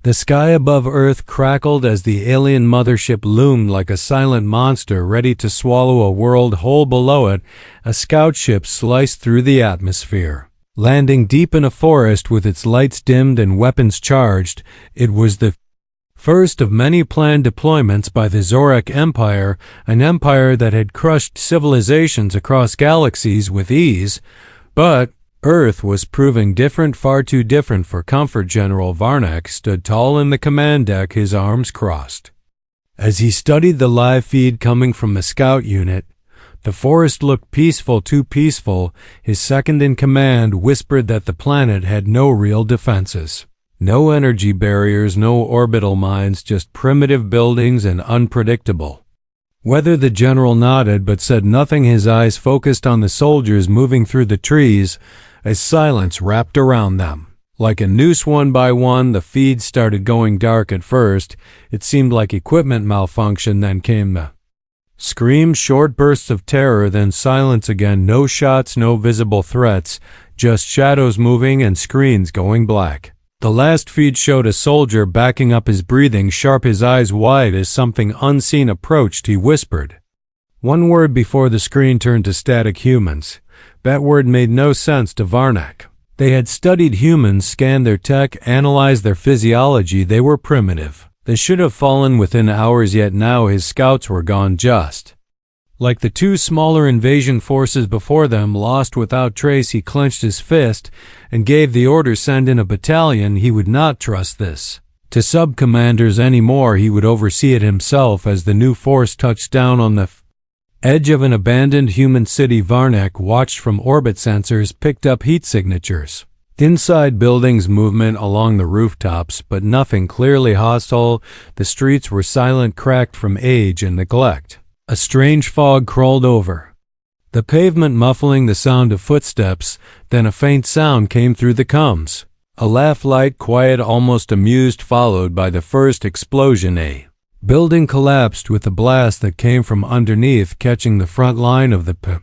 The sky above Earth crackled as the alien mothership loomed like a silent monster ready to swallow a world whole below it. A scout ship sliced through the atmosphere. Landing deep in a forest with its lights dimmed and weapons charged, it was the first of many planned deployments by the Zorak Empire, an empire that had crushed civilizations across galaxies with ease. But Earth was proving different, far too different for comfort. General Varnak stood tall in the command deck, his arms crossed. As he studied the live feed coming from the scout unit, the forest looked peaceful, too peaceful. His second-in-command whispered that the planet had no real defenses. No energy barriers, no orbital mines, just primitive buildings and unpredictable weather. The general nodded but said nothing, his eyes focused on the soldiers moving through the trees as silence wrapped around them. Like a noose, one by one, the feed started going dark. At first, it seemed like equipment malfunction, then came the screams, short bursts of terror, then silence again. No shots, no visible threats, just shadows moving and screens going black. The last feed showed a soldier backing up, his breathing sharp, his eyes wide as something unseen approached. He whispered one word before the screen turned to static. Humans. That word made no sense to Varnak. They had studied humans, scanned their tech, analyzed their physiology. They were primitive. They should have fallen within hours, yet now his scouts were gone, just like the two smaller invasion forces before them, lost without trace. He clenched his fist and gave the order, send in a battalion. He would not trust this to sub-commanders anymore. He would oversee it himself. As the new force touched down on the edge of an abandoned human city, Varnak watched from orbit. Sensors picked up heat signatures inside buildings, movement along the rooftops, but nothing clearly hostile. The streets were silent, cracked from age and neglect. A strange fog crawled over the pavement, muffling the sound of footsteps. Then a faint sound came through the coms. A laugh, light, quiet, almost amused, followed by the first explosion. A building collapsed with a blast that came from underneath, catching the front line of the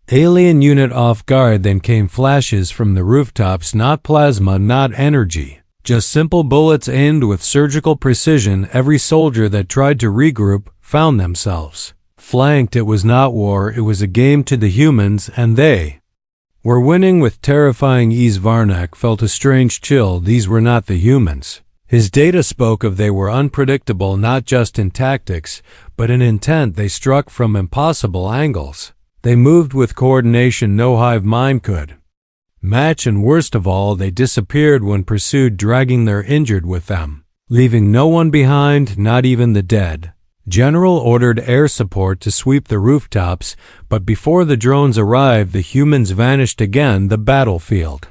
alien unit off guard. Then came flashes from the rooftops, not plasma, not energy, just simple bullets aimed with surgical precision. Every soldier that tried to regroup found themselves flanked. It was not war, it was a game to the humans, and they were winning with terrifying ease. Varnak felt a strange chill. These were not the humans. His data spoke of they were unpredictable, not just in tactics, but in intent. They struck from impossible angles. They moved with coordination no hive mind could match, and worst of all, they disappeared when pursued, dragging their injured with them, leaving no one behind, not even the dead. General ordered air support to sweep the rooftops, but before the drones arrived, the humans vanished again. The battlefield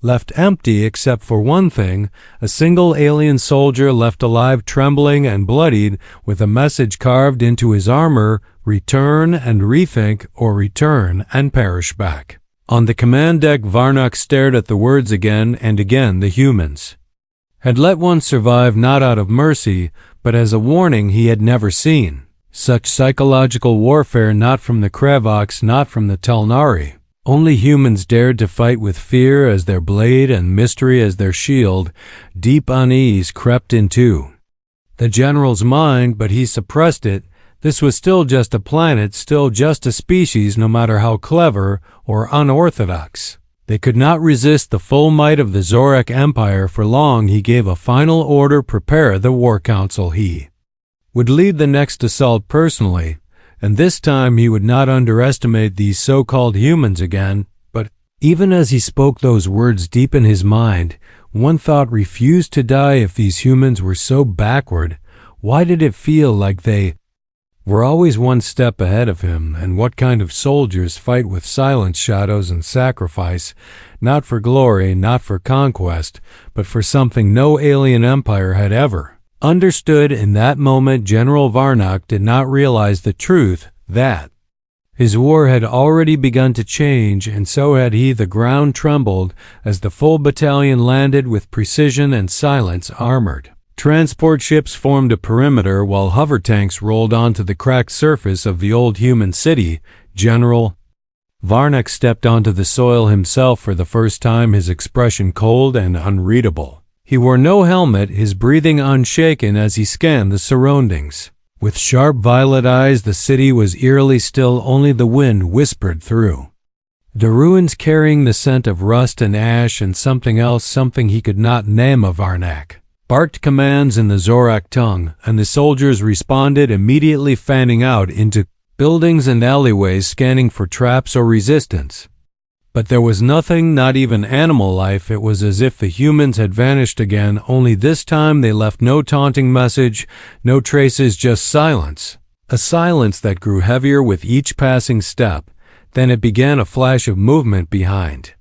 left empty except for one thing: a single alien soldier left alive, trembling and bloodied, with a message carved into his armor: return and rethink, or return and perish back. On the command deck, Varnak stared at the words again and again. The humans had let one survive, not out of mercy, but as a warning. He had never seen such psychological warfare, not from the Kravoks, not from the Telnari. Only humans dared to fight with fear as their blade and mystery as their shield. Deep unease crept into the general's mind, but he suppressed it. This was still just a planet, still just a species, no matter how clever or unorthodox. They could not resist the full might of the Zorak Empire for long. He gave a final order: prepare the War Council. He would lead the next assault personally, and this time he would not underestimate these so-called humans again. But even as he spoke those words, deep in his mind, one thought refused to die. If these humans were so backward, why did it feel like they were always one step ahead of him? And what kind of soldiers fight with silence, shadows, and sacrifice, not for glory, not for conquest, but for something no alien empire had ever understood? In that moment, General Varnak did not realize the truth, that his war had already begun to change, and so had he. The ground trembled as the full battalion landed with precision and silence. Armored transport ships formed a perimeter while hover tanks rolled onto the cracked surface of the old human city. General Varnak stepped onto the soil himself for the first time, his expression cold and unreadable. He wore no helmet, his breathing unshaken as he scanned the surroundings. With sharp violet eyes, the city was eerily still, only the wind whispered through. The ruins carrying the scent of rust and ash and something else, something he could not name. Varnak barked commands in the Zorak tongue, and the soldiers responded immediately, fanning out into buildings and alleyways, scanning for traps or resistance. But there was nothing, not even animal life. It was as if the humans had vanished again, only this time they left no taunting message, no traces, just silence. A silence that grew heavier with each passing step. Then it began, a flash of movement behind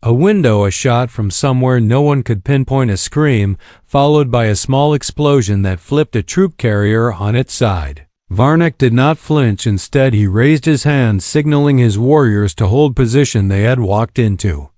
a window, a shot from somewhere no one could pinpoint, a scream, followed by a small explosion that flipped a troop carrier on its side. Varnak did not flinch. Instead, he raised his hand, signaling his warriors to hold position they had walked into.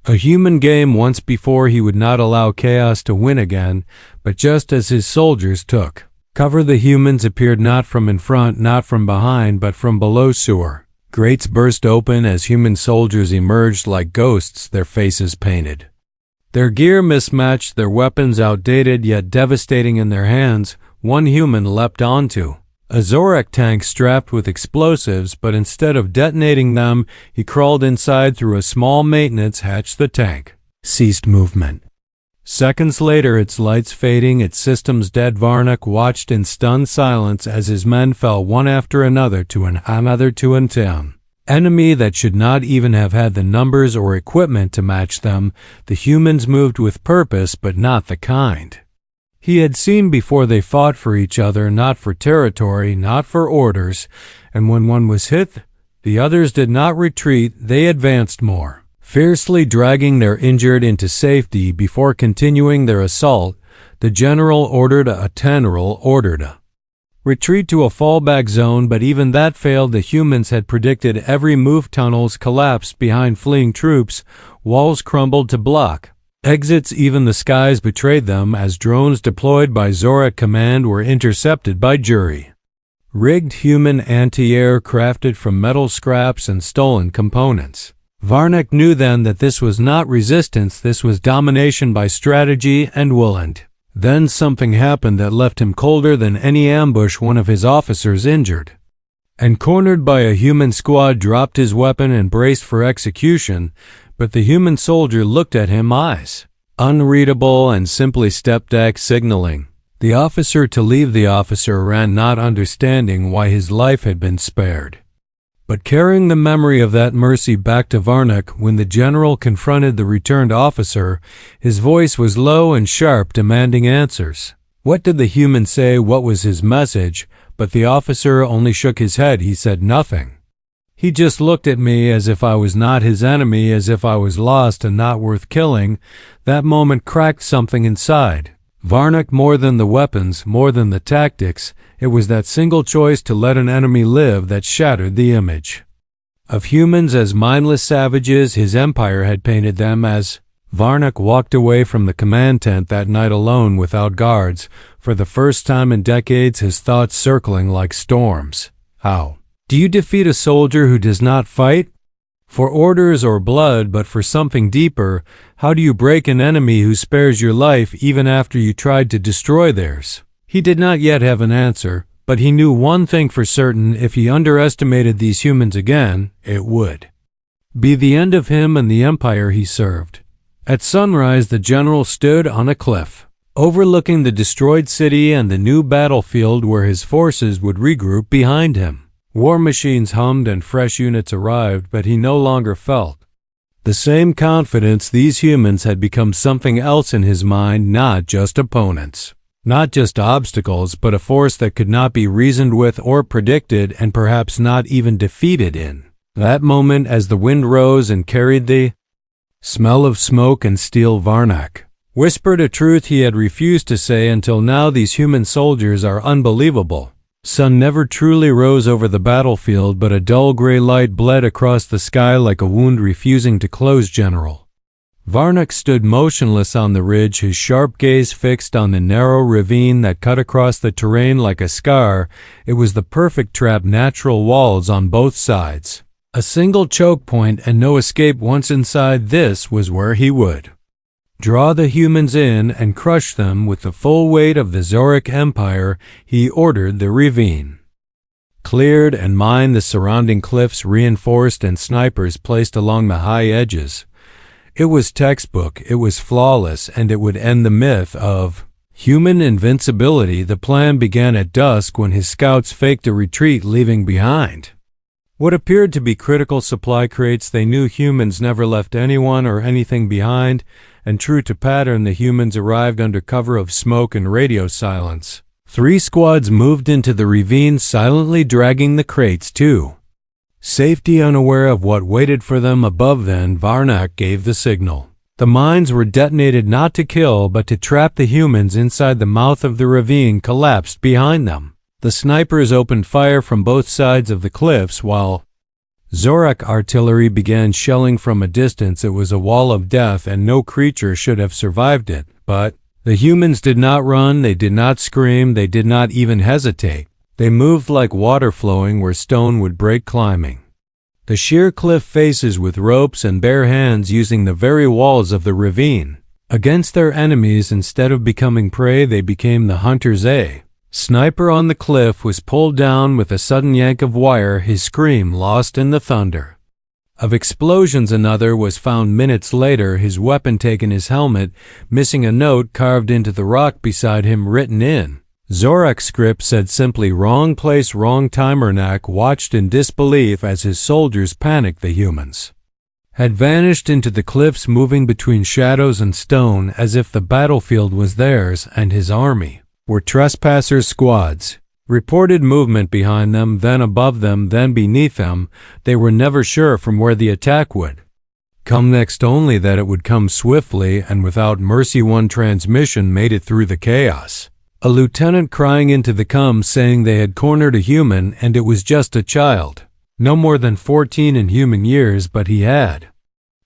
A human game. Once before, he would not allow chaos to win again, but just as his soldiers took cover, the humans appeared, not from in front, not from behind, but from below. Sewer grates burst open as human soldiers emerged like ghosts, their faces painted, their gear mismatched, their weapons outdated yet devastating in their hands. One human leapt onto a Zorak tank strapped with explosives, but instead of detonating them, he crawled inside through a small maintenance hatch. The tank ceased movement. Seconds later, its lights fading, its systems dead. Varnak watched in stunned silence as his men fell one after another to an enemy that should not even have had the numbers or equipment to match them. The humans moved with purpose, but not the kind he had seen before. They fought for each other, not for territory, not for orders, and when one was hit, the others did not retreat, they advanced more fiercely, dragging their injured into safety before continuing their assault. The general ordered a retreat to a fallback zone, but even that failed. The humans had predicted every move. Tunnels collapsed behind fleeing troops, walls crumbled to block exits, even the skies betrayed them as drones deployed by Zorak Command were intercepted by jury-rigged human anti-air crafted from metal scraps and stolen components. Varnak knew then that this was not resistance, this was domination by strategy and will. And then something happened that left him colder than any ambush. One of his officers, injured and cornered by a human squad, dropped his weapon and braced for execution, but the human soldier looked at him, eyes unreadable, and simply stepped back, signaling the officer to leave. The officer ran, not understanding why his life had been spared, but carrying the memory of that mercy back to Varnak. When the general confronted the returned officer, his voice was low and sharp, demanding answers. What did the human say? What was his message? But the officer only shook his head. He said nothing. He just looked at me as if I was not his enemy, as if I was lost and not worth killing. That moment cracked something inside Varnak. More than the weapons, more than the tactics, it was that single choice to let an enemy live that shattered the image of humans as mindless savages his empire had painted them as. Varnak walked away from the command tent that night alone, without guards, for the first time in decades, his thoughts circling like storms. How do you defeat a soldier who does not fight for orders or blood, but for something deeper? How do you break an enemy who spares your life even after you tried to destroy theirs? He did not yet have an answer, but he knew one thing for certain: if he underestimated these humans again, it would be the end of him and the empire he served. At sunrise, the general stood on a cliff, overlooking the destroyed city and the new battlefield where his forces would regroup behind him. War machines hummed and fresh units arrived, but he no longer felt the same confidence. These humans had become something else in his mind, not just opponents, not just obstacles, but a force that could not be reasoned with or predicted, and perhaps not even defeated. In that moment, as the wind rose and carried the smell of smoke and steel, Varnak whispered a truth he had refused to say until now: these human soldiers are unbelievable. Sun never truly rose over the battlefield, but a dull gray light bled across the sky like a wound refusing to close. General Varnak stood motionless on the ridge, his sharp gaze fixed on the narrow ravine that cut across the terrain like a scar. It was the perfect trap, natural walls on both sides, a single choke point and no escape. Once inside, this was where he would Draw the humans in and crush them with the full weight of the Zorak Empire, he ordered the ravine cleared and mined, the surrounding cliffs reinforced, and snipers placed along the high edges. It was textbook, it was flawless, and it would end the myth of human invincibility. The plan began at dusk when his scouts faked a retreat, leaving behind what appeared to be critical supply crates. They knew humans never left anyone or anything behind, and true to pattern, the humans arrived under cover of smoke and radio silence. 3 squads moved into the ravine, silently dragging the crates to safety, unaware of what waited for them above. Then Varnak gave the signal. The mines were detonated not to kill, but to trap the humans inside. The mouth of the ravine collapsed behind them. The snipers opened fire from both sides of the cliffs, while Zorak artillery began shelling from a distance. It was a wall of death, and no creature should have survived it. But the humans did not run, they did not scream, they did not even hesitate. They moved like water flowing where stone would break, climbing the sheer cliff faces with ropes and bare hands, using the very walls of the ravine against their enemies. Instead of becoming prey, they became the hunters. A sniper on the cliff was pulled down with a sudden yank of wire, his scream lost in the thunder of explosions. Another was found minutes later, his weapon taken, his helmet missing, a note carved into the rock beside him written in Zorak script said simply, "Wrong place, wrong time." Varnak watched in disbelief as his soldiers panicked. The humans had vanished into the cliffs, moving between shadows and stone as if the battlefield was theirs, and his army were trespassers' squads. Reported movement behind them, then above them, then beneath them. They were never sure from where the attack would come next, only that it would come swiftly and without mercy. One transmission made it through the chaos. A lieutenant crying into the comm saying they had cornered a human, and it was just a child, no more than 14 in human years, but he had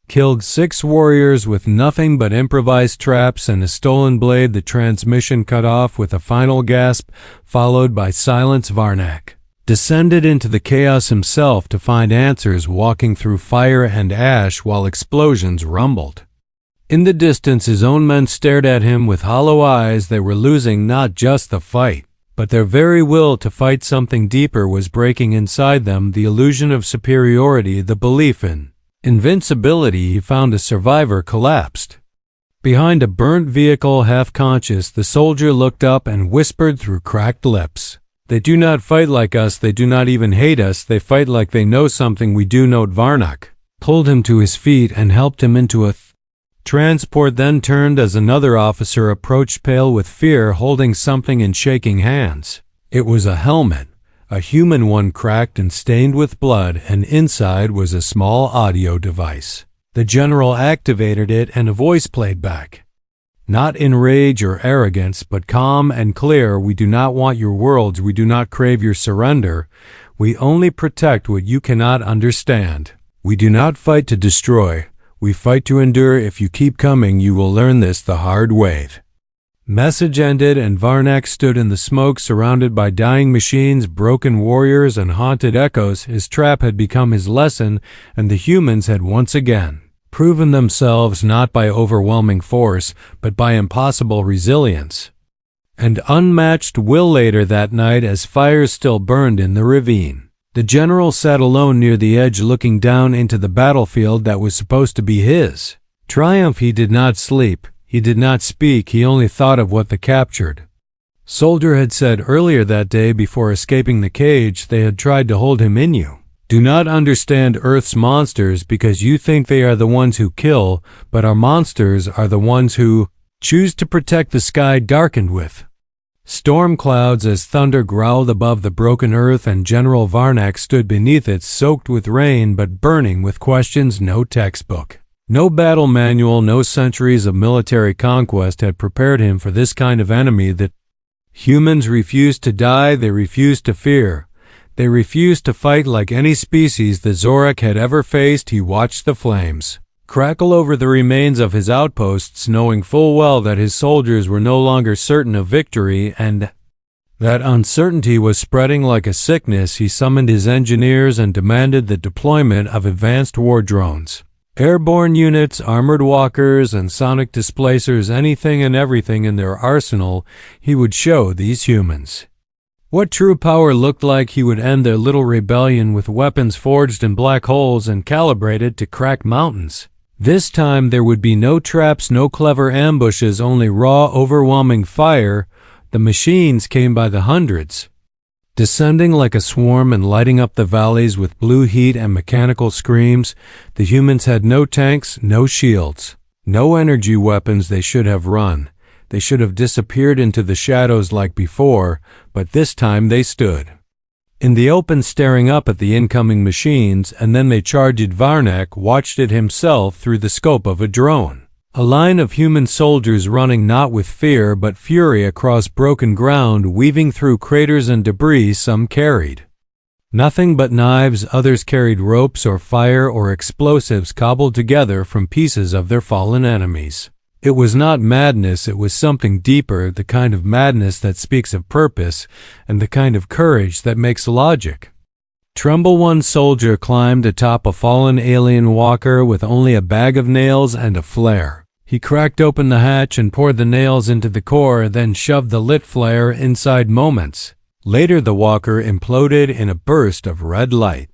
killed 6 warriors with nothing but improvised traps and a stolen blade. The transmission cut off with a final gasp, followed by silence. Varnak descended into the chaos himself to find answers, walking through fire and ash while explosions rumbled. In the distance, his own men stared at him with hollow eyes. They were losing not just the fight, but their very will to fight. Something deeper was breaking inside them, the illusion of superiority, the belief in invincibility. He found a survivor collapsed behind a burnt vehicle, half conscious. The soldier looked up and whispered through cracked lips, "They do not fight like us, they do not even hate us, they fight like they know something we do." Note Varnak pulled him to his feet and helped him into a transport, then turned as another officer approached, pale with fear, holding something in shaking hands. It was a helmet, a human one, cracked and stained with blood, and inside was a small audio device. The general activated it and a voice played back, not in rage or arrogance, but calm and clear. "We do not want your worlds, we do not crave your surrender. We only protect what you cannot understand. We do not fight to destroy. We fight to endure. If you keep coming, you will learn this the hard way." Message ended, and Varnak stood in the smoke, surrounded by dying machines, broken warriors, and haunted echoes. His trap had become his lesson, and the humans had once again proven themselves not by overwhelming force, but by impossible resilience and unmatched will. Later that night, as fires still burned in the ravine, the general sat alone near the edge, looking down into the battlefield that was supposed to be his triumph. He did not sleep. He did not speak. He only thought of what the captured soldier had said earlier that day before escaping the cage. They had tried to hold him in. "You do not understand Earth's monsters because you think they are the ones who kill, but our monsters are the ones who choose to protect." The sky darkened with storm clouds as thunder growled above the broken earth, and General Varnak stood beneath it, soaked with rain but burning with questions. No textbook, no battle manual, no centuries of military conquest had prepared him for this kind of enemy. That humans refused to die, they refused to fear, they refused to fight like any species that Zorak had ever faced. He watched the flames crackle over the remains of his outposts, knowing full well that his soldiers were no longer certain of victory, and that uncertainty was spreading like a sickness. He summoned his engineers and demanded the deployment of advanced war drones. Airborne units, armored walkers, and sonic displacers, anything and everything in their arsenal, he would show these humans. What true power looked like, he would end their little rebellion with weapons forged in black holes and calibrated to crack mountains. This time there would be no traps, no clever ambushes, only raw, overwhelming fire. The machines came by the hundreds, descending like a swarm and lighting up the valleys with blue heat and mechanical screams. The humans had no tanks, no shields, no energy weapons. They should have run. They should have disappeared into the shadows like before, but this time they stood in the open, staring up at the incoming machines, and then they charged. Varnak watched it himself through the scope of a drone. A line of human soldiers running not with fear but fury across broken ground, weaving through craters and debris. Some carried nothing but knives, others carried ropes or fire or explosives cobbled together from pieces of their fallen enemies. It was not madness, it was something deeper, the kind of madness that speaks of purpose, and the kind of courage that makes logic. Tremble. One soldier climbed atop a fallen alien walker with only a bag of nails and a flare. He cracked open the hatch and poured the nails into the core, then shoved the lit flare inside. Moments later, the walker imploded in a burst of red light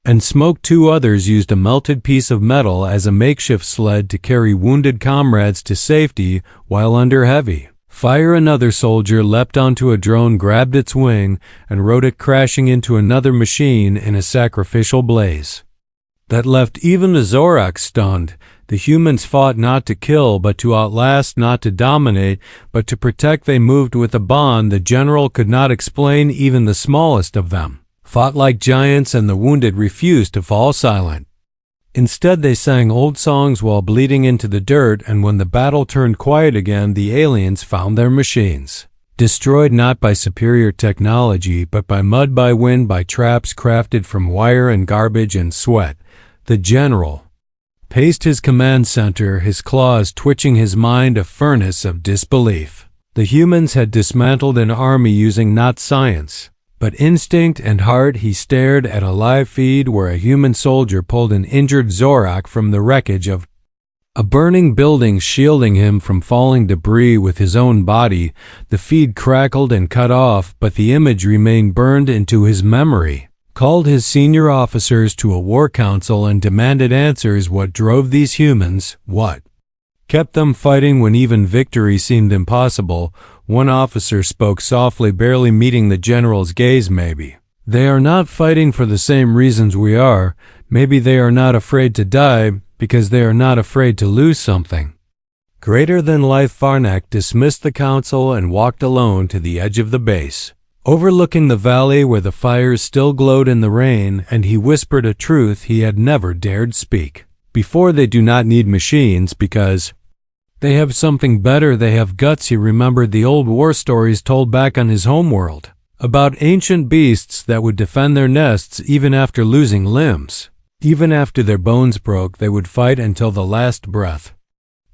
and smoke. Two others used a melted piece of metal as a makeshift sled to carry wounded comrades to safety while under heavy fire. Another soldier leapt onto a drone, grabbed its wing, and rode it crashing into another machine in a sacrificial blaze that left even the Zorak stunned. The humans fought not to kill, but to outlast, not to dominate, but to protect. They moved with a bond the general could not explain. Even the smallest of them fought like giants, and the wounded refused to fall silent. Instead, they sang old songs while bleeding into the dirt, and when the battle turned quiet again, the aliens found their machines destroyed not by superior technology, but by mud, by wind, by traps crafted from wire and garbage and sweat. The general paced his command center, his claws twitching, his mind a furnace of disbelief. The humans had dismantled an army using not science, but instinct and heart. He stared at a live feed where a human soldier pulled an injured Zorak from the wreckage of a burning building, shielding him from falling debris with his own body. The feed crackled and cut off, but the image remained burned into his memory. Called his senior officers to a war council and demanded answers. What drove these humans? What kept them fighting when even victory seemed impossible? One officer spoke softly, barely meeting the general's gaze. Maybe they are not fighting for the same reasons we are. Maybe they are not afraid to die because they are not afraid to lose something greater than life. Varnak dismissed the council and walked alone to the edge of the base, overlooking the valley where the fires still glowed in the rain, and he whispered a truth he had never dared speak before. They do not need machines because they have something better. They have guts. He remembered the old war stories told back on his homeworld about ancient beasts that would defend their nests even after losing limbs. Even after their bones broke, they would fight until the last breath.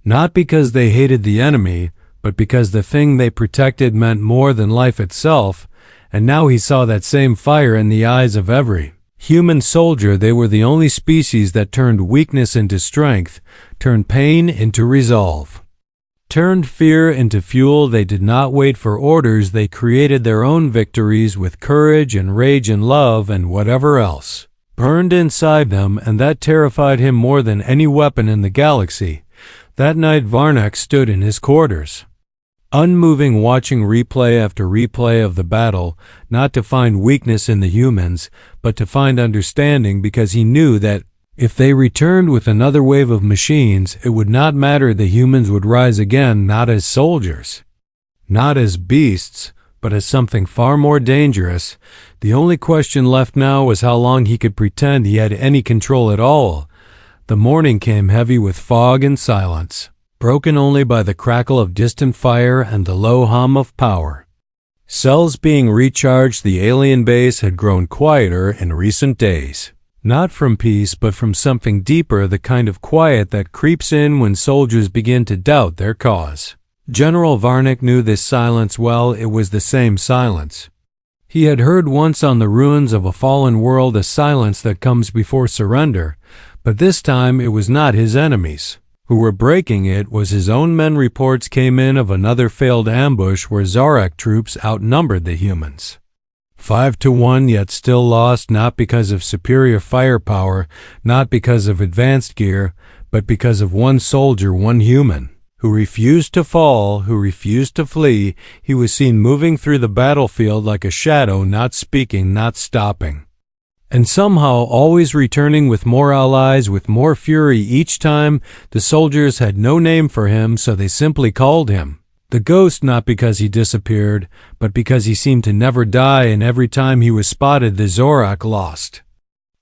Not because they hated the enemy, but because the thing they protected meant more than life itself. And now he saw that same fire in the eyes of every human soldier. They were the only species that turned weakness into strength, turned pain into resolve, turned fear into fuel. They did not wait for orders. They created their own victories with courage and rage and love and whatever else burned inside them, and that terrified him more than any weapon in the galaxy. That night Varnak stood in his quarters, unmoving, watching replay after replay of the battle, not to find weakness in the humans, but to find understanding, because he knew that if they returned with another wave of machines, it would not matter. The humans would rise again, not as soldiers, not as beasts, but as something far more dangerous. The only question left now was how long he could pretend he had any control at all. The morning came heavy with fog and silence, broken only by the crackle of distant fire and the low hum of power cells being recharged. The alien base had grown quieter in recent days, not from peace but from something deeper, the kind of quiet that creeps in when soldiers begin to doubt their cause. General Varnak knew this silence well. It was the same silence he had heard once on the ruins of a fallen world, a silence that comes before surrender. But this time it was not his enemies who were breaking it, was his own men. Reports came in of another failed ambush where Zarak troops outnumbered the humans 5-1, yet still lost, not because of superior firepower, not because of advanced gear, but because of one soldier, one human, who refused to fall, who refused to flee. He was seen moving through the battlefield like a shadow, not speaking, not stopping, and somehow always returning with more allies, with more fury each time. The soldiers had no name for him, so they simply called him the Ghost, not because he disappeared, but because he seemed to never die, and every time he was spotted, the Zorak lost.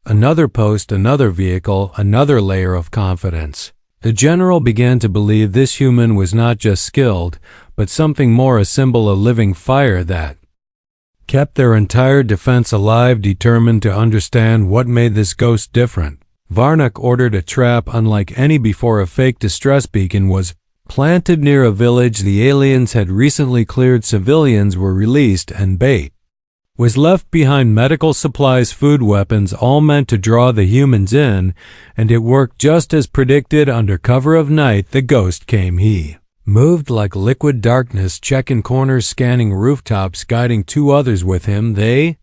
Another post, another vehicle, another layer of confidence. The general began to believe this human was not just skilled, but something more, a symbol, a living fire that kept their entire defense alive, determined to understand what made this ghost different. Varnak ordered a trap unlike any before. A fake distress beacon was planted near a village the aliens had recently cleared. Civilians were released, and bait was left behind: medical supplies, food, weapons, all meant to draw the humans in, and it worked just as predicted. Under cover of night, the ghost came. He moved like liquid darkness, checking corners, scanning rooftops, guiding two others with him. They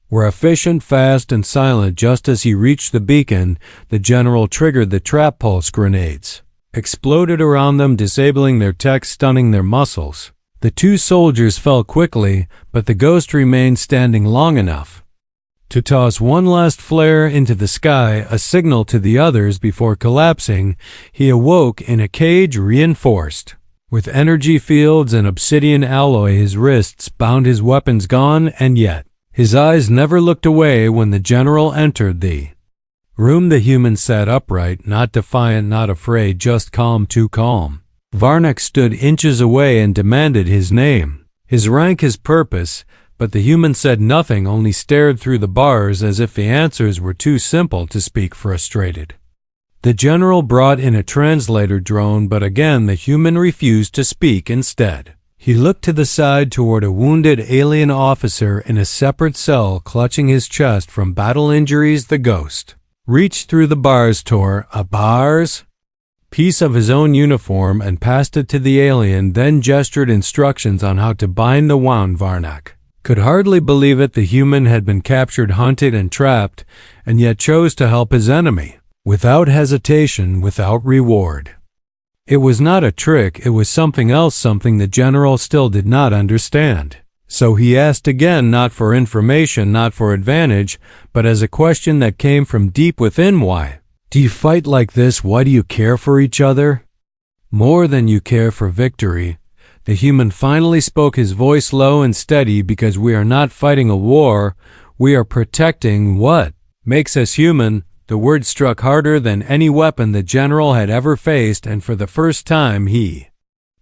were efficient, fast, and silent. Just as he reached the beacon, the general triggered the trap. Pulse grenades exploded around them, disabling their tech, stunning their muscles. The two soldiers fell quickly, but the ghost remained standing long enough to toss one last flare into the sky, a signal to the others before collapsing. He awoke in a cage reinforced with energy fields and obsidian alloy. His wrists bound, his weapons gone, and yet his eyes never looked away when the general entered the room. The human sat upright, not defiant, not afraid, just calm, too calm. Varnak stood inches away and demanded his name, his rank, his purpose, but the human said nothing, only stared through the bars as if the answers were too simple to speak. Frustrated, the general brought in a translator drone, but again the human refused to speak. Instead, he looked to the side toward a wounded alien officer in a separate cell, clutching his chest from battle injuries. The ghost reached through the bars, tore a piece of his own uniform and passed it to the alien, then gestured instructions on how to bind the wound. Varnak could hardly believe it. The human had been captured, hunted, and trapped, and yet chose to help his enemy without hesitation, without reward. It was not a trick, it was something else, something the general still did not understand. So he asked again, not for information, not for advantage, but as a question that came from deep within. Why do you fight like this? Why do you care for each other more than you care for victory? The human finally spoke, his voice low and steady. Because we are not fighting a war, we are protecting what makes us human. The word struck harder than any weapon the general had ever faced, and for the first time he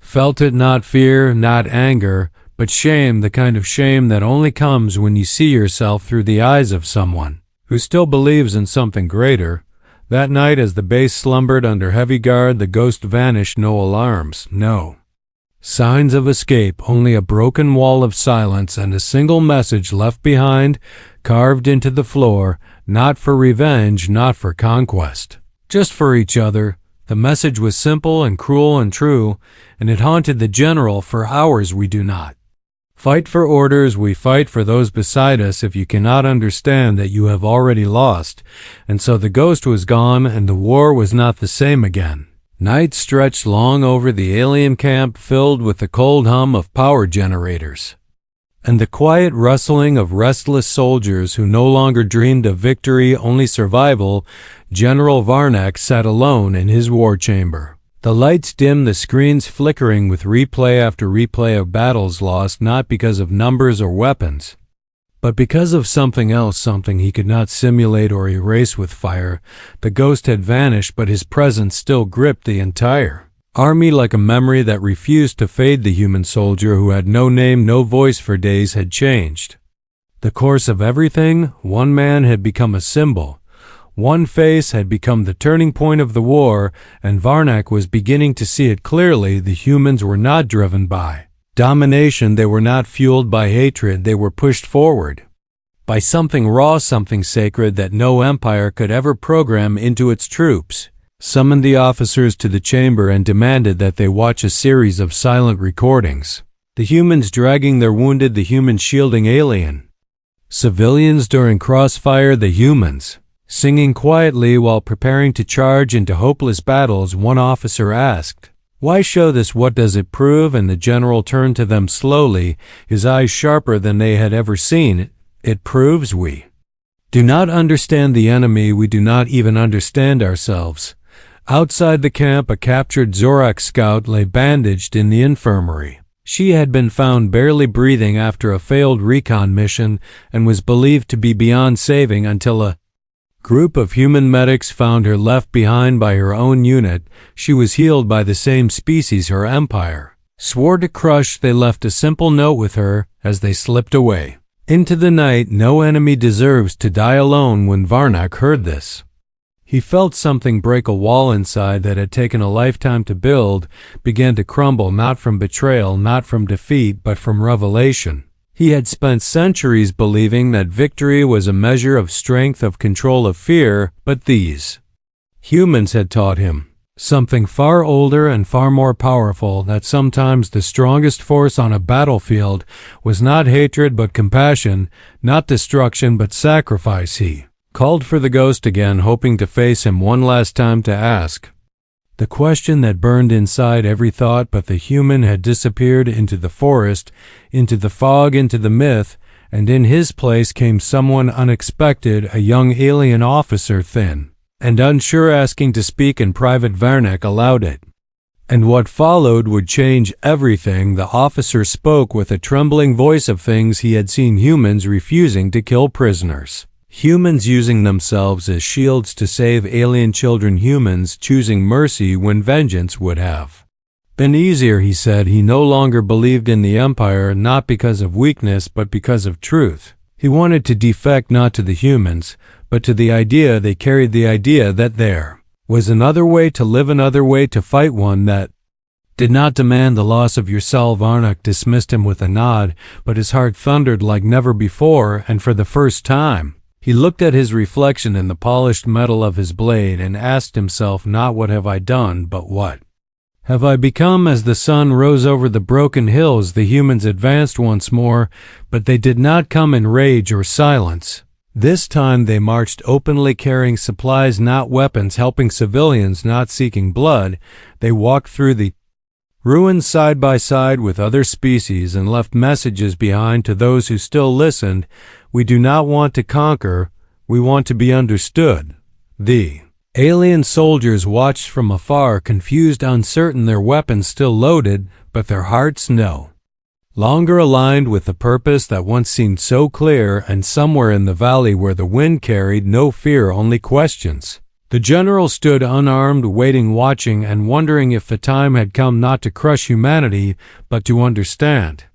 felt it. Not fear, not anger, but shame, the kind of shame that only comes when you see yourself through the eyes of someone who still believes in something greater. That night, as the base slumbered under heavy guard, the ghost vanished. No alarms, no signs of escape, only a broken wall of silence and a single message left behind, carved into the floor: not for revenge, not for conquest, just for each other. The message was simple and cruel and true, and it haunted the general for hours. We do not fight for orders, we fight for those beside us. If you cannot understand that, you have already lost. And so the ghost was gone, and the war was not the same again. Night stretched long over the alien camp, filled with the cold hum of power generators and the quiet rustling of restless soldiers who no longer dreamed of victory, only survival. General Varnak sat alone in his war chamber. The lights dim, the screens flickering with replay after replay of battles lost, not because of numbers or weapons, but because of something else, something he could not simulate or erase with fire. The ghost had vanished, but his presence still gripped the entire army like a memory that refused to fade. The human soldier who had no name, no voice for days had changed the course of everything. One man had become a symbol. One face had become the turning point of the war, and Varnak was beginning to see it clearly. The humans were not driven by domination, they were not fueled by hatred, they were pushed forward by something raw, something sacred that no empire could ever program into its troops, summoned the officers to the chamber and demanded that they watch a series of silent recordings. The humans dragging their wounded, the humans shielding alien civilians during crossfire, the humans singing quietly while preparing to charge into hopeless battles. One officer asked, "Why show this? What does it prove?" And the general turned to them slowly, his eyes sharper than they had ever seen. "It proves we do not understand the enemy. We do not even understand ourselves." Outside the camp, a captured Zorak scout lay bandaged in the infirmary. She had been found barely breathing after a failed recon mission and was believed to be beyond saving until a group of human medics found her left behind by her own unit. She was healed by the same species her empire swore to crush. They left a simple note with her as they slipped away into the night. No enemy deserves to die alone. When Varnak heard this, he felt something break. A wall inside that had taken a lifetime to build began to crumble, not from betrayal, not from defeat, but from revelation. He had spent centuries believing that victory was a measure of strength, of control, of fear, but these humans had taught him something far older and far more powerful, that sometimes the strongest force on a battlefield was not hatred but compassion, not destruction but sacrifice. He called for the ghost again, hoping to face him one last time, to ask the question that burned inside every thought, but the human had disappeared into the forest, into the fog, into the myth, and in his place came someone unexpected, a young alien officer, thin and unsure, asking to speak in private. Varnak allowed it, and what followed would change everything. The officer spoke with a trembling voice of things he had seen: humans refusing to kill prisoners, humans using themselves as shields to save alien children, humans choosing mercy when vengeance would have been easier. He said he no longer believed in the empire, not because of weakness but because of truth. He wanted to defect not to the humans, but to the idea they carried, the idea that there was another way to live, another way to fight, one that did not demand the loss of yourself. Varnak dismissed him with a nod, but his heart thundered like never before, and for the first time he looked at his reflection in the polished metal of his blade and asked himself, not what have I done, but what have I become? As the sun rose over the broken hills, the humans advanced once more, but they did not come in rage or silence. This time they marched openly, carrying supplies, not weapons, helping civilians, not seeking blood. They walked through the ruins side by side with other species and left messages behind to those who still listened. We do not want to conquer, we want to be understood. The alien soldiers watched from afar, confused, uncertain, their weapons still loaded, but their hearts no longer aligned with the purpose that once seemed so clear. And somewhere in the valley where the wind carried no fear, only questions, the general stood unarmed, waiting, watching, and wondering if the time had come not to crush humanity, but to understand.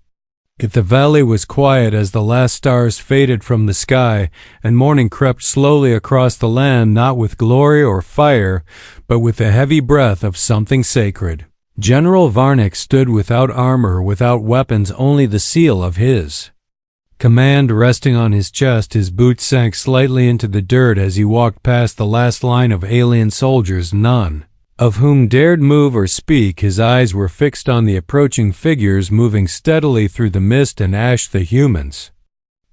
If the valley was quiet as the last stars faded from the sky, and morning crept slowly across the land, not with glory or fire, but with the heavy breath of something sacred. General Varnak stood without armor, without weapons, only the seal of his command resting on his chest. His boots sank slightly into the dirt as he walked past the last line of alien soldiers, none of whom dared move or speak. His eyes were fixed on the approaching figures moving steadily through the mist and ash. The humans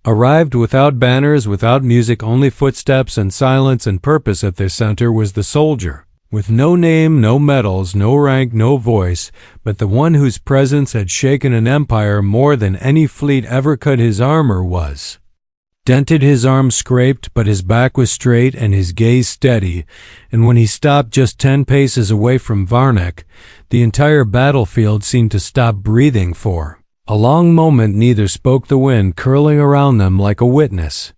arrived without banners, without music, only footsteps and silence and purpose. At their center was the soldier, with no name, no medals, no rank, no voice, but the one whose presence had shaken an empire more than any fleet ever could. His armor was dented, his arms scraped, but his back was straight and his gaze steady, and when he stopped just 10 paces away from Varnak, the entire battlefield seemed to stop breathing for a long moment. Neither spoke, the wind curling around them like a witness,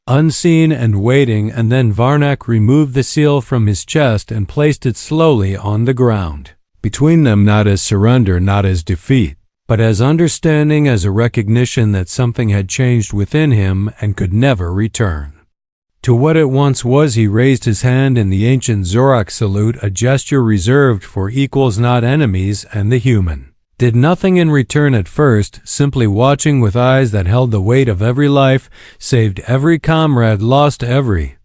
unseen and waiting. And then Varnak removed the seal from his chest and placed it slowly on the ground between them, not as surrender, not as defeat, but as understanding, as a recognition that something had changed within him and could never return to what it once was. He raised his hand in the ancient Zorak salute, a gesture reserved for equals, not enemies, and the human did nothing in return at first, simply watching with eyes that held the weight of every life, saved every comrade, lost every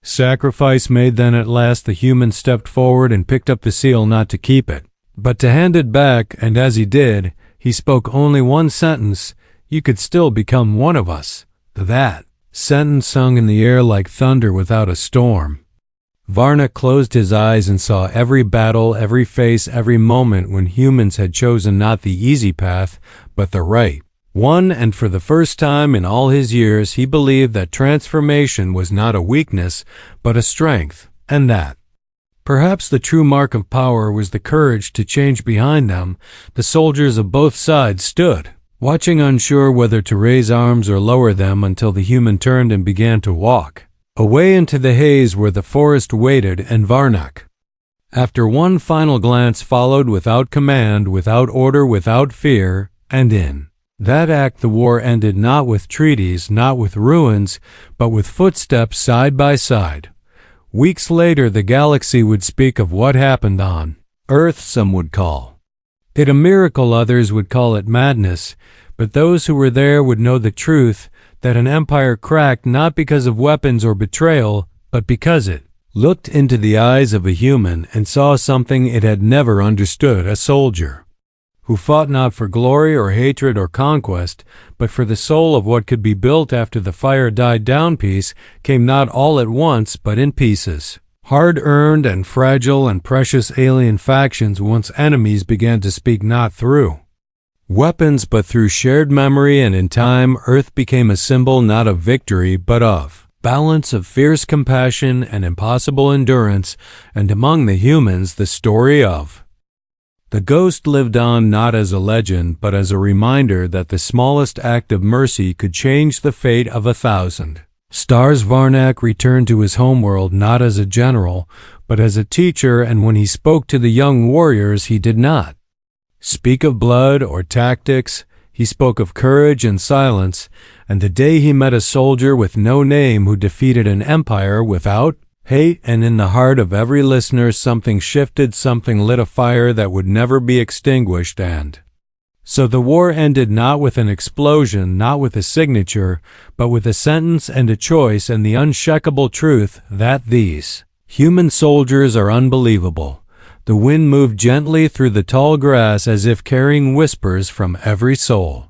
sacrifice made. Then at last the human stepped forward and picked up the seal, not to keep it, but to hand it back, and as he did, he spoke only one sentence: "You could still become one of us." That sentence sung in the air like thunder without a storm. Varnak closed his eyes and saw every battle, every face, every moment when humans had chosen not the easy path, but the right one, and for the first time in all his years he believed that transformation was not a weakness, but a strength, and that perhaps the true mark of power was the courage to change. Behind them, the soldiers of both sides stood, watching, unsure whether to raise arms or lower them, until the human turned and began to walk away into the haze where the forest waited, and Varnak, after one final glance, followed without command, without order, without fear, and in that act the war ended, not with treaties, not with ruins, but with footsteps side by side. Weeks later the galaxy would speak of what happened on Earth. Some would call it a miracle, others would call it madness, but those who were there would know the truth, that an empire cracked not because of weapons or betrayal, but because it looked into the eyes of a human and saw something it had never understood: a soldier who fought not for glory or hatred or conquest, but for the soul of what could be built after the fire died down. Peace came not all at once, but in pieces, hard-earned and fragile and precious. Alien factions, once enemies, began to speak not through weapons, but through shared memory, and in time Earth became a symbol not of victory, but of balance, of fierce compassion and impossible endurance, and among the humans the story of the ghost lived on, not as a legend, but as a reminder that the smallest act of mercy could change the fate of 1,000 stars. Varnak returned to his homeworld not as a general, but as a teacher, and when he spoke to the young warriors he did not speak of blood or tactics. He spoke of courage and silence, and the day he met a soldier with no name who defeated an empire without hate, and in the heart of every listener something shifted, something lit a fire that would never be extinguished. And so the war ended, not with an explosion, not with a signature, but with a sentence and a choice, and the unshakable truth that these human soldiers are unbelievable. The wind moved gently through the tall grass as if carrying whispers from every soul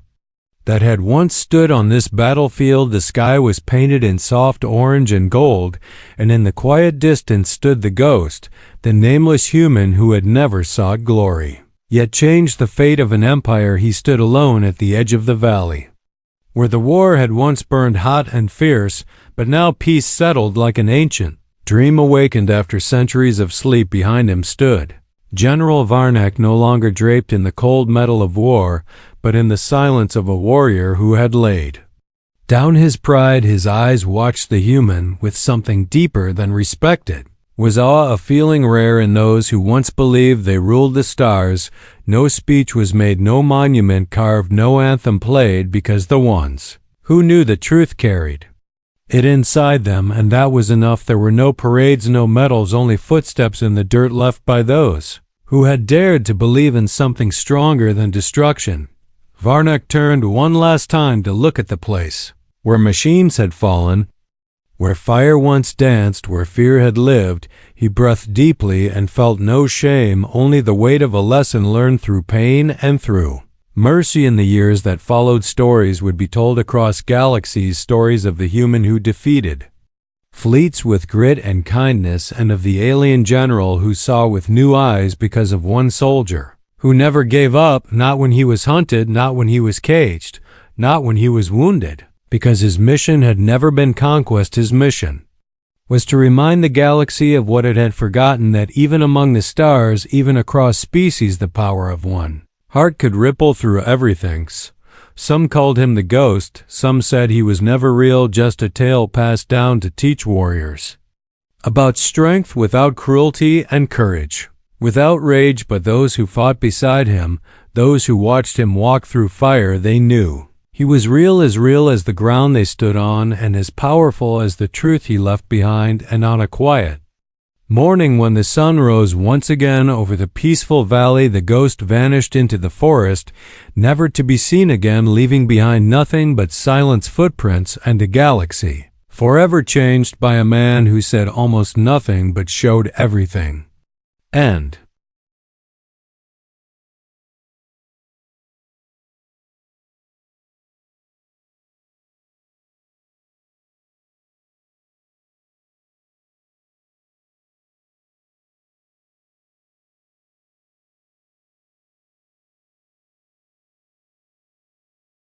that had once stood on this battlefield. The sky was painted in soft orange and gold, and in the quiet distance stood the ghost, the nameless human who had never sought glory, yet changed the fate of an empire. He stood alone at the edge of the valley, where the war had once burned hot and fierce, but now peace settled like an ancient dream awakened after centuries of sleep. Behind him stood General Varnak, no longer draped in the cold metal of war, but in the silence of a warrior who had laid down his pride. His eyes watched the human with something deeper than respect. It was awe, a feeling rare in those who once believed they ruled the stars. No speech was made, no monument carved, no anthem played, because the ones who knew the truth carried it inside them, and that was enough. There were no parades, no medals, only footsteps in the dirt left by those who had dared to believe in something stronger than destruction. Varnak turned one last time to look at the place where machines had fallen, where fire once danced, where fear had lived. He breathed deeply and felt no shame, only the weight of a lesson learned through pain and through mercy. In the years that followed, stories would be told across galaxies, stories of the human who defeated fleets with grit and kindness, and of the alien general who saw with new eyes because of one soldier who never gave up, not when he was hunted, not when he was caged, not when he was wounded, because his mission had never been conquest. His mission was to remind the galaxy of what it had forgotten, that even among the stars, even across species, the power of one heart could ripple through everything. Some called him the ghost, some said he was never real, just a tale passed down to teach warriors about strength without cruelty and courage without rage. But those who fought beside him, those who watched him walk through fire, they knew he was real as the ground they stood on, and as powerful as the truth he left behind. And on a quiet Morning, when the sun rose once again over the peaceful valley, the ghost vanished into the forest, never to be seen again, leaving behind nothing but silence, footprints, and a galaxy, forever changed by a man who said almost nothing but showed everything. End.